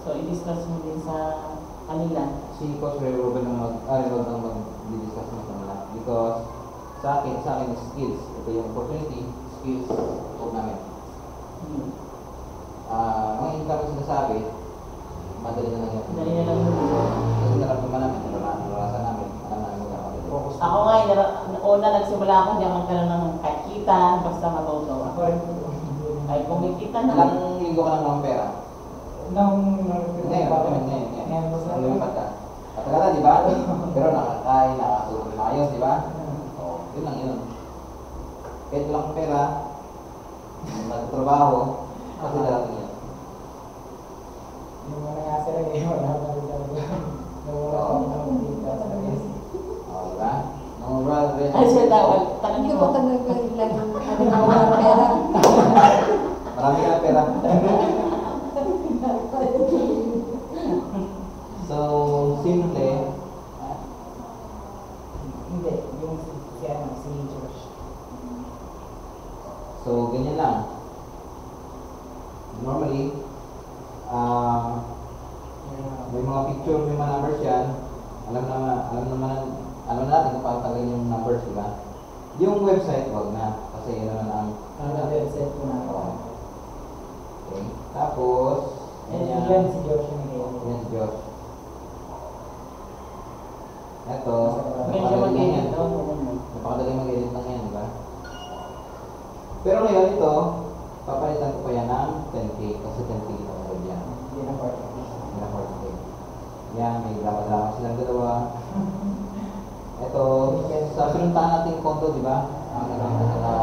So, i-discuss mo din sa kanila. Si Coach Ruben ang mag-discuss mo sa kanila. Because sa akin is skills. Ito yung opportunity, skills namin. Mga income yung sinasabi, madali na lang yan. Madali na lang yun. Kasi naramdaman namin, naranasan namin, alam namin magkakamali. Ako nga, una nagsimula ako, hindi ako magkaroon ng kahit kita, basta matuto. Ako rin po. Kahit kumikita na. Ilang linggo ka lang ng pera? Ngayon. Lumipat ka. Katagal di ba? Pero nakakain, nakakatulog na ayos, di ba? Yun lang yun. Kahit walang pera, nagtrabaho, kasi darating yan. Yung mga nga sila ngayon, wala pa rin talaga. Nawala pa rin ako dito sa Reyes. Diba? Mga brother, Ay, siya tawag. Tanong Hindi mo. ko tagal ko lang yung ano na walang pera. marami ka pera. So, simple, Hindi, yung si Josh. so ganyan lang. Normally, may mga picture, may mga numbers yan. Alam na natin kung paano tagay yung numbers, di ba? Yung website, wag na. Kasi yun naman ang Website ko na ako. okay. Tapos, Yan si Josh yung ngayon. yan si Josh. Ito, Medyo mag-edit. napakadali mag-edit lang yan, di ba? Pero ngayon ito, papalitan ko pa yan ng 10K kasi 10K ito agad yan. Hindi na part. Hindi na 40K. Yan, may drama-drama silang dalawa. Ito, sa sinuntahan nating konto, di ba? Ang nagkakita sa